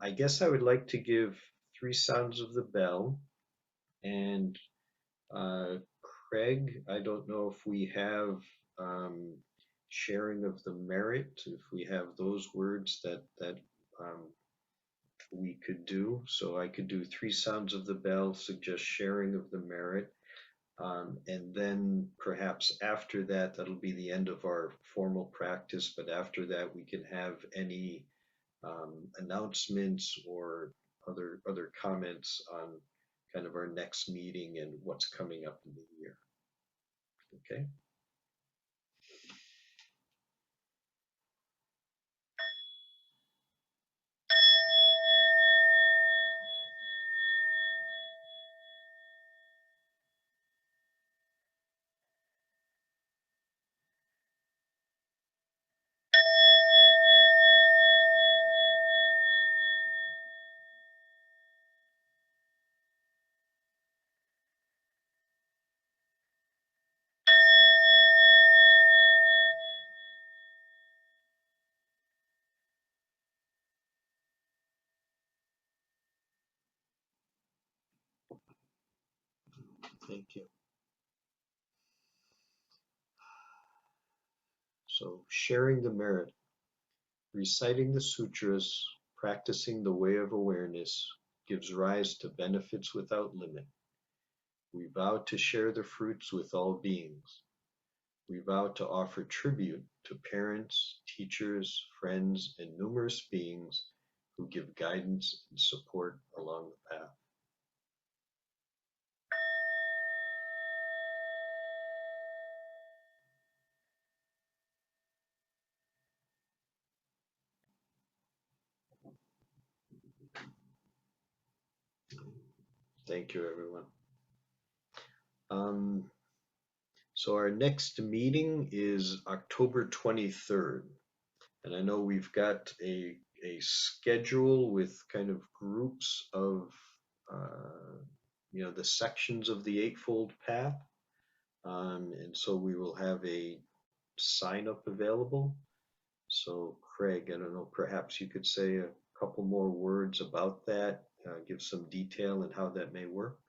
I guess I would like to give 3 sounds of the bell. And Craig, I don't know if we have um, sharing of the merit, if we have those words that we could do. So I could do 3 sounds of the bell, suggest sharing of the merit. And then perhaps after that, that'll be the end of our formal practice. But after that, we can have any announcements or other comments on kind of our next meeting and what's coming up in the year. Okay. Thank you. So sharing the merit, reciting the sutras, practicing the way of awareness gives rise to benefits without limit. We vow to share the fruits with all beings. We vow to offer tribute to parents, teachers, friends, and numerous beings who give guidance and support along the path. Thank you, everyone. So our next meeting is October 23rd. And I know we've got a schedule with kind of groups of, the sections of the Eightfold Path. And so we will have a sign up available. So Craig, I don't know, perhaps you could say a couple more words about that, give some detail and how that may work.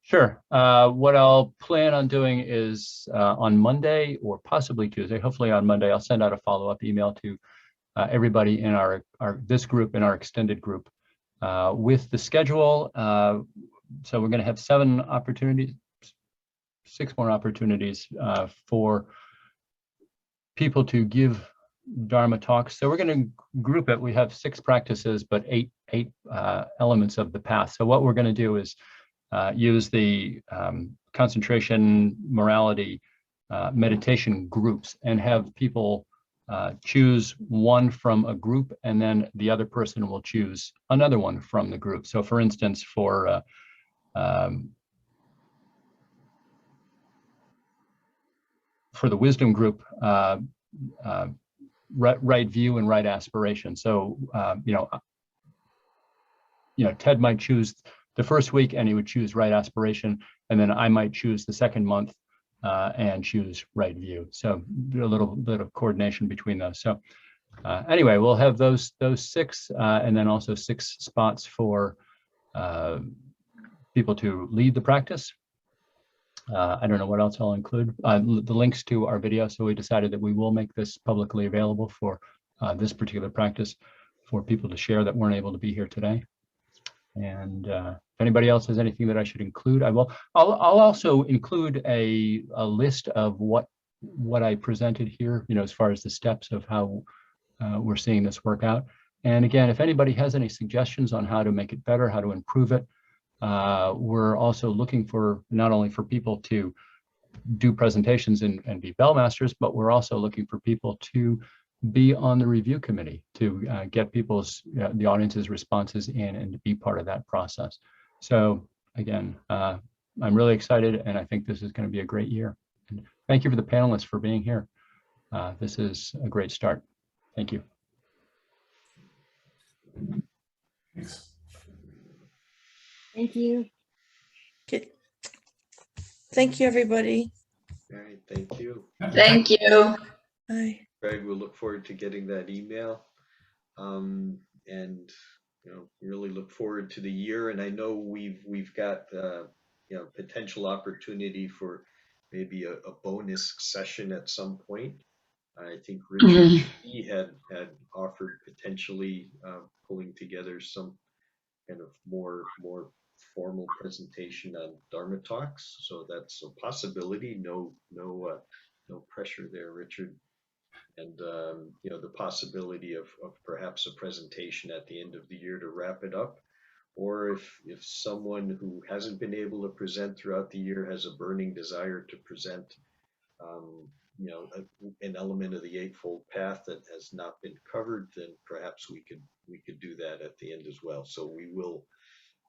Sure. What I'll plan on doing is on Monday or possibly Tuesday, hopefully on Monday, I'll send out a follow-up email to everybody in our this group, in our extended group, with the schedule. So we're going to have 7 opportunities, 6 more opportunities for people to give Dharma talks. So we're going to group it. We have 6 practices, but 8 elements of the path. So what we're going to do is use the concentration, morality, meditation groups and have people choose one from a group, and then the other person will choose another one from the group. So for instance, for the wisdom group, right view and right aspiration. So, Ted might choose the first week and he would choose right aspiration, and then I might choose the second month and choose right view. So a little bit of coordination between those. So anyway, we'll have those 6 and then also 6 spots for people to lead the practice. I don't know what else I'll include. The links to our video. So we decided that we will make this publicly available for this particular practice for people to share that weren't able to be here today. And if anybody else has anything that I should include, I will. I'll also include a list of what I presented here, as far as the steps of how we're seeing this work out. And again, if anybody has any suggestions on how to make it better, how to improve it, we're also looking for not only for people to do presentations and be bell masters, but we're also looking for people to be on the review committee to get people's, the audience's responses in and to be part of that process. So again, I'm really excited, and I think this is going to be a great year. And thank you for the panelists for being here. This is a great start. Thank you. Thanks. Thank you. Okay. Thank you, everybody. All right, thank you. Thank you. Bye. Greg, we'll look forward to getting that email. And really look forward to the year, and I know we've got potential opportunity for maybe a bonus session at some point. I think Richard he had offered potentially pulling together some kind of more formal presentation on Dharma talks, so that's a possibility. No pressure there, Richard. And the possibility of perhaps a presentation at the end of the year to wrap it up, or if someone who hasn't been able to present throughout the year has a burning desire to present an element of the Eightfold Path that has not been covered, then perhaps we could do that at the end as well. So we will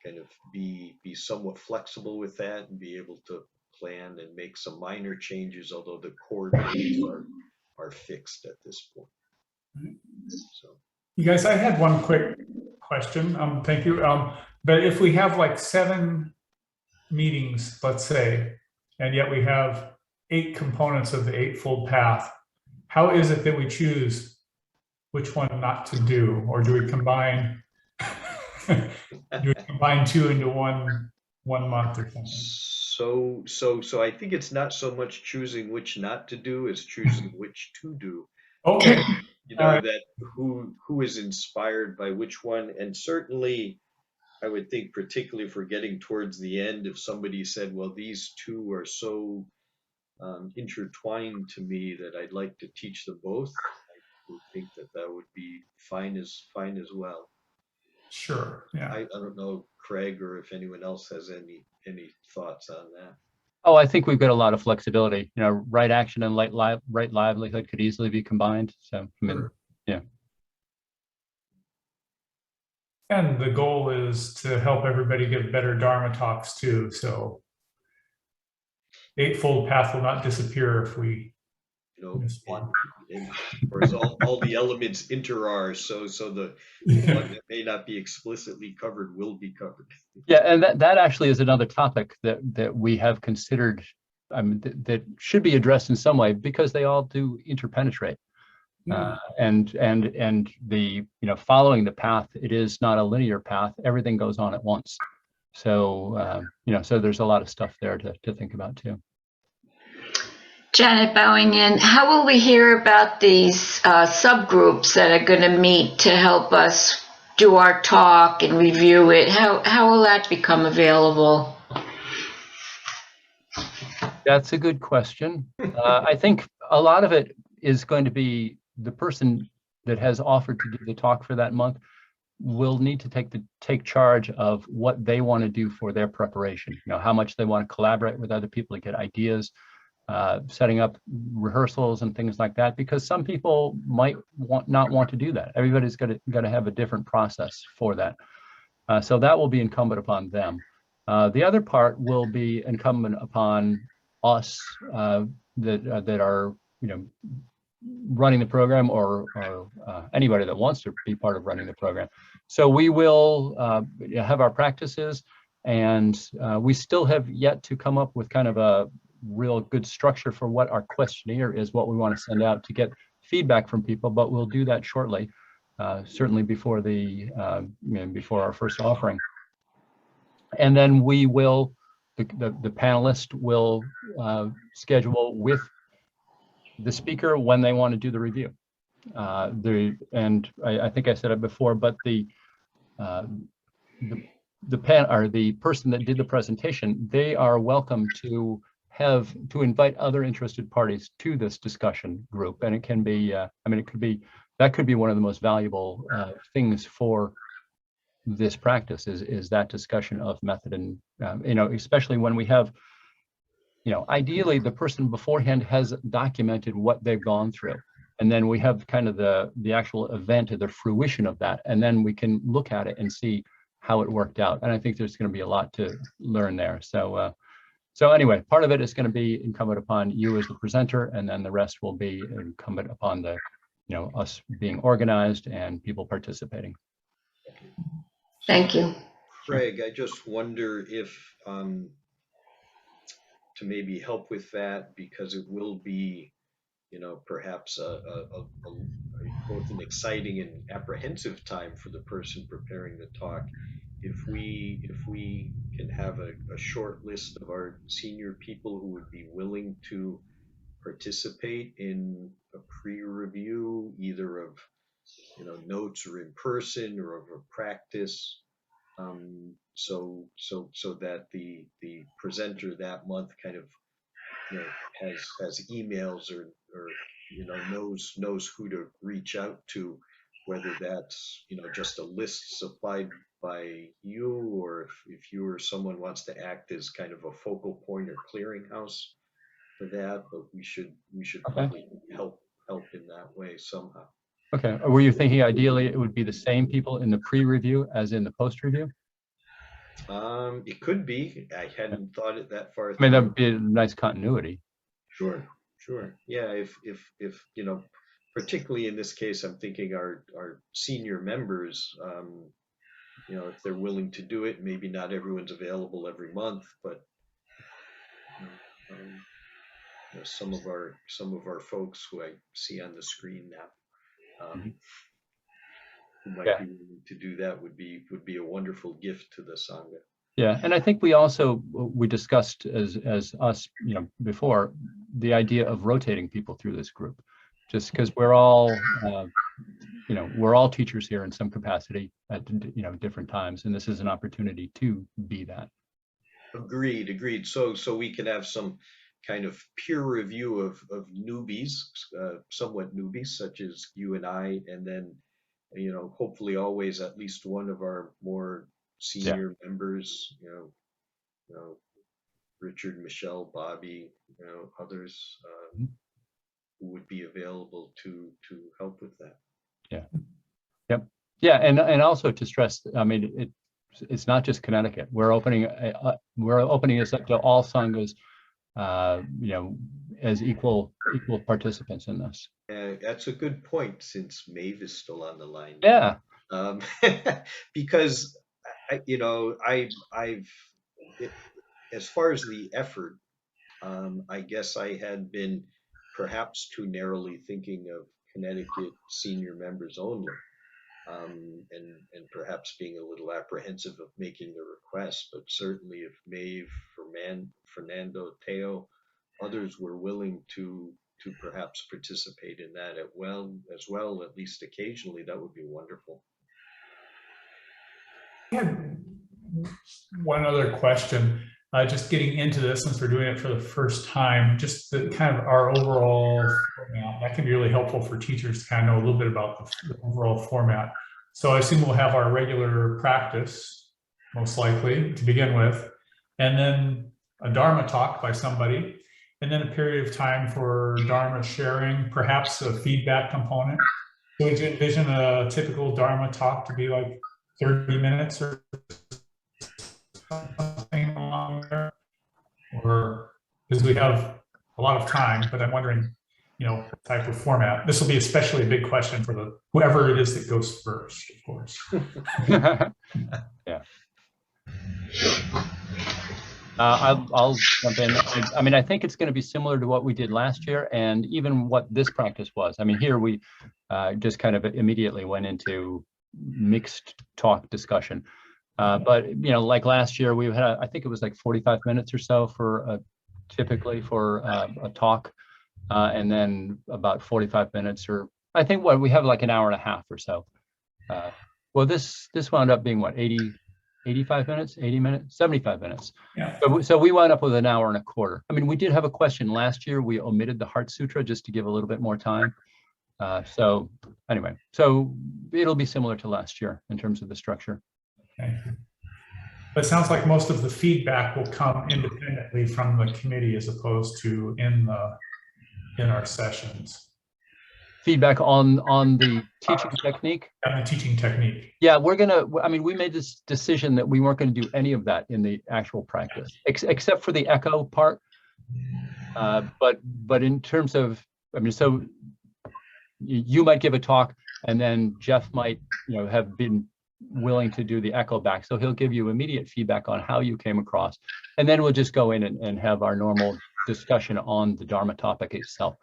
kind of be somewhat flexible with that and be able to plan and make some minor changes, although the core dates are fixed at this point. So, You guys, I had one quick question. Thank you. But if we have like 7 meetings, let's say, and yet we have 8 components of the Eightfold Path, how is it that we choose which one not to do, or do we combine? Do we combine 2 into one month or something? So I think it's not so much choosing which not to do as choosing which to do. Okay. That who is inspired by which one, and certainly I would think, particularly if we're getting towards the end, if somebody said, well, these two are so intertwined to me that I'd like to teach them both, I would think that would be fine as well. Sure. Yeah. I don't know, Craig, or if anyone else has any thoughts on that. Oh, I think we've got a lot of flexibility. Right action and right livelihood could easily be combined. So, I mean, Sure. Yeah. And the goal is to help everybody give better Dharma talks too. So Eightfold Path will not disappear if we miss one. And of course, all the elements inter-are, so the one that may not be explicitly covered will be covered. Yeah, and that actually is another topic that we have considered. That should be addressed in some way, because they all do interpenetrate. And the following the path, it is not a linear path. Everything goes on at once. So so there's a lot of stuff there to think about too. Janet bowing in. How will we hear about these subgroups that are going to meet to help us do our talk and review it? How will that become available? That's a good question. I think a lot of it is going to be the person that has offered to do the talk for that month will need to take charge of what they want to do for their preparation. How much they want to collaborate with other people to get ideas, setting up rehearsals and things like that, because some people might not want to do that. Everybody's got to have a different process for that. So that will be incumbent upon them. The other part will be incumbent upon us that are running the program, or anybody that wants to be part of running the program. So we will have our practices, and we still have yet to come up with kind of a real good structure for what our questionnaire is, what we want to send out to get feedback from people, but we'll do that shortly, certainly before before our first offering. And then we will, the panelist will schedule with the speaker when they want to do the review. And I think I said it before, but the person that did the presentation, they are welcome to invite other interested parties to this discussion group, and it can be that could be one of the most valuable things for this practice is that discussion of method, and especially when we have ideally the person beforehand has documented what they've gone through, and then we have kind of the actual event or the fruition of that, and then we can look at it and see how it worked out. And I think there's going to be a lot to learn there. So anyway, part of it is going to be incumbent upon you as the presenter, and then the rest will be incumbent upon the us being organized and people participating. Thank you. Craig, I just wonder if to maybe help with that, because it will be perhaps a both an exciting and apprehensive time for the person preparing the talk. If we can have a short list of our senior people who would be willing to participate in a pre-review, either of notes or in person or of a practice, so that the presenter that month kind of has emails or knows who to reach out to, whether that's just a list supplied by you, or if you or someone wants to act as kind of a focal point or clearinghouse for that. But we should probably help in that way somehow. Okay. Or were you thinking ideally it would be the same people in the pre-review as in the post-review? It could be. I hadn't thought it that far I mean, that through. would be a nice continuity. Sure. Yeah, if particularly in this case, I'm thinking our senior members, if they're willing to do it, maybe not everyone's available every month, but some of our folks who I see on the screen now, who might be willing to do that would be a wonderful gift to the Sangha. Yeah, and I think we discussed as us, before, the idea of rotating people through this group, just because we're all, we're all teachers here in some capacity at different times, and this is an opportunity to be that. Agreed. So we can have some kind of peer review of newbies, somewhat newbies, such as you and I, and then hopefully always at least one of our more senior members, Richard, Michelle, Bobby, others who would be available to help with that. Yeah. Yep. Yeah, and also to stress, I mean, it's not just Connecticut. We're opening this up to all sanghas, as equal participants in this. That's a good point, since Maeve is still on the line. Yeah. Because I've as far as the effort, I guess I had been perhaps too narrowly thinking of Connecticut senior members only, and perhaps being a little apprehensive of making the request. But certainly, if Maeve, Fernando, Teo, others were willing to perhaps participate in that as well, at least occasionally, that would be wonderful. I had one other question, just getting into this, since we're doing it for the first time, just the kind of our overall format. That can be really helpful for teachers to kind of know a little bit about the overall format. So I assume we'll have our regular practice, most likely, to begin with, and then a Dharma talk by somebody, and then a period of time for Dharma sharing, perhaps a feedback component. So would you envision a typical Dharma talk to be like 30 minutes or something along there? Or, because we have a lot of time, but I'm wondering, type of format. This will be especially a big question for whoever it is that goes first, of course. Yeah. I'll jump in. I mean, I think it's going to be similar to what we did last year, and even what this practice was. I mean, here we just kind of immediately went into mixed talk discussion. But like last year, we had, I think it was like 45 minutes or so for typically for a talk, and then about 45 minutes, or I think we have like an hour and a half or so. Well, this wound up being what, 85 minutes, 80 minutes, 75 minutes. Yeah. So we wound up with an hour and a quarter. I mean, we did have a question last year. We omitted the Heart Sutra just to give a little bit more time. So anyway, so it'll be similar to last year in terms of the structure. Okay. But it sounds like most of the feedback will come independently from the committee as opposed to in our sessions. Feedback on the teaching technique? And the teaching technique. Yeah, we made this decision that we weren't going to do any of that in the actual practice, except for the echo part. But in terms of, so you might give a talk, and then Jeff might, have been willing to do the echo back. So he'll give you immediate feedback on how you came across. And then we'll just go in and have our normal discussion on the Dharma topic itself.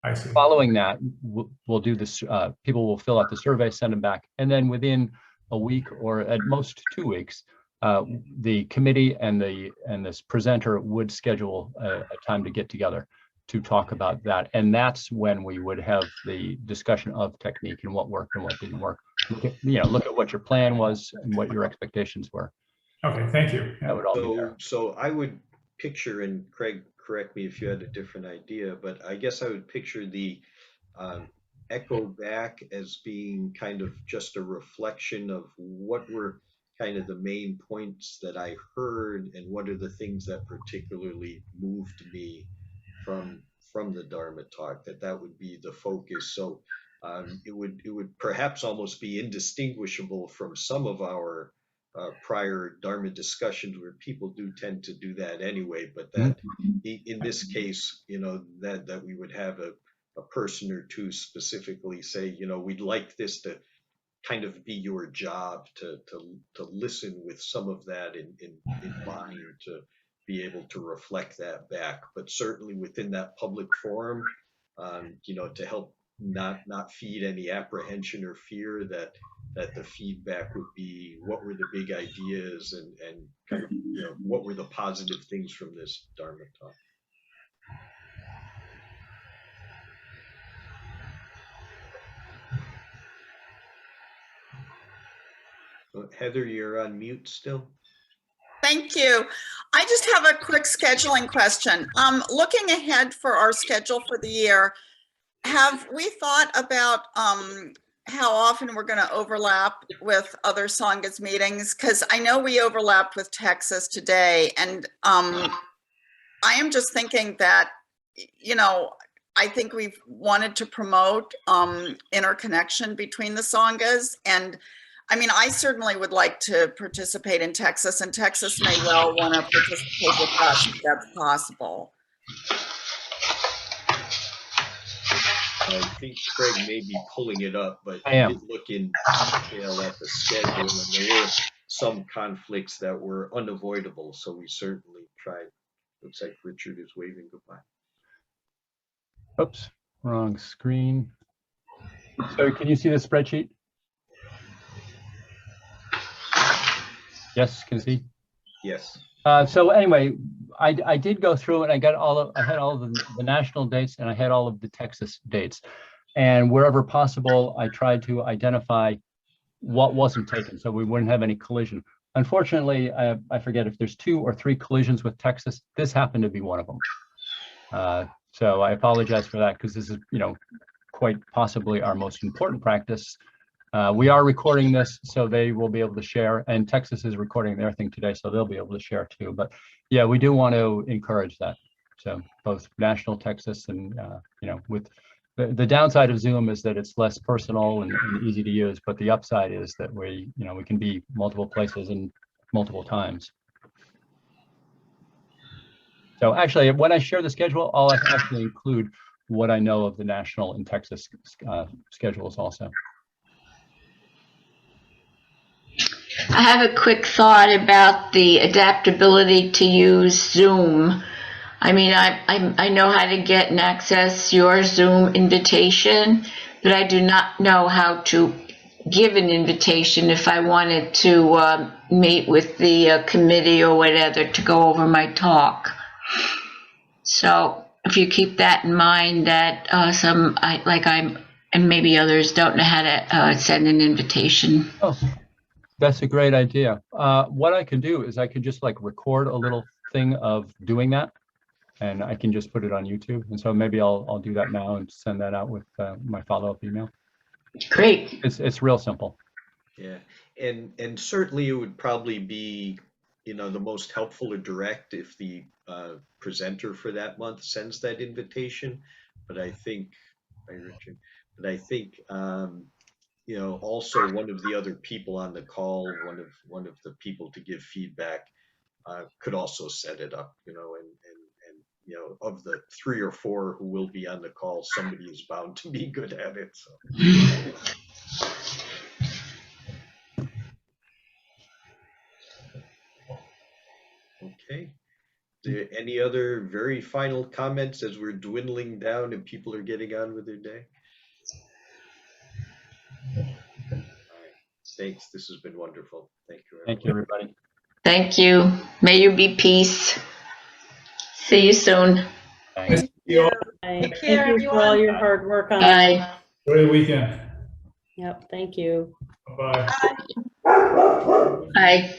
I see. Following that, we'll do this. People will fill out the survey, send them back, and then within a week or at most 2 weeks, the committee and this presenter would schedule a time to get together to talk about that, and that's when we would have the discussion of technique and what worked and what didn't work. Look at what your plan was and what your expectations were. Okay, thank you. That would all be there. So I would picture, and Craig, correct me if you had a different idea, but I guess I would picture the echo back as being kind of just a reflection of what were kind of the main points that I heard and what are the things that particularly moved me from the Dharma talk, that would be the focus. So it would perhaps almost be indistinguishable from some of our prior Dharma discussions where people do tend to do that anyway, but that in this case, that we would have a person or two specifically say, we'd like this to kind of be your job to listen with some of that in mind, to be able to reflect that back, but certainly within that public forum, to help not feed any apprehension or fear, that the feedback would be what were the big ideas and kind of, what were the positive things from this Dharma talk. Heather, you're on mute still. Thank you. I just have a quick scheduling question. Looking ahead for our schedule for the year, have we thought about how often we're going to overlap with other Sanghas meetings? Because I know we overlapped with Texas today, and I am just thinking that, I think we've wanted to promote interconnection between the Sanghas, and I mean, I certainly would like to participate in Texas, and Texas may well want to participate with us if that's possible. I think Craig may be pulling it up, but I am. did look in detail at the schedule, and there were some conflicts that were unavoidable, so we certainly tried. Looks like Richard is waving goodbye. Oops, wrong screen. So can you see the spreadsheet? Yes, can see. Yes. So anyway, I did go through and I had all of the national dates and I had all of the Texas dates, and wherever possible, I tried to identify what wasn't taken so we wouldn't have any collision. Unfortunately, I forget if there's 2 or 3 collisions with Texas. This happened to be one of them. So I apologize for that, because this is, quite possibly our most important practice. We are recording this, so they will be able to share, and Texas is recording their thing today, so they'll be able to share too. But yeah, we do want to encourage that. So both national Texas and, with the downside of Zoom is that it's less personal and easy to use, but the upside is that we can be multiple places and multiple times. So actually, when I share the schedule, I'll actually include what I know of the national and Texas schedules also. I have a quick thought about the adaptability to use Zoom. I mean, I know how to get and access your Zoom invitation, but I do not know how to give an invitation if I wanted to meet with the committee or whatever to go over my talk. So if you keep that in mind, that and maybe others don't know how to send an invitation. Oh, that's a great idea. What I can do is I could just record a little thing of doing that, and I can just put it on YouTube. And so maybe I'll do that now and send that out with my follow-up email. Great. It's real simple. Yeah, and certainly it would probably be, the most helpful or direct if the presenter for that month sends that invitation. But I think, hi Richard, but I think also one of the other people on the call, one of the people to give feedback, could also set it up, and of the 3 or 4 who will be on the call, somebody is bound to be good at it. So. Okay. Any other very final comments as we're dwindling down and people are getting on with their day? All right. Thanks. This has been wonderful. Thank you. Thank you, everybody. Thank you. May you be peace. See you soon. Thanks. Thank Care, you for all your hard work on it. Bye. Enjoy the weekend. Yep, thank you. Bye. Bye.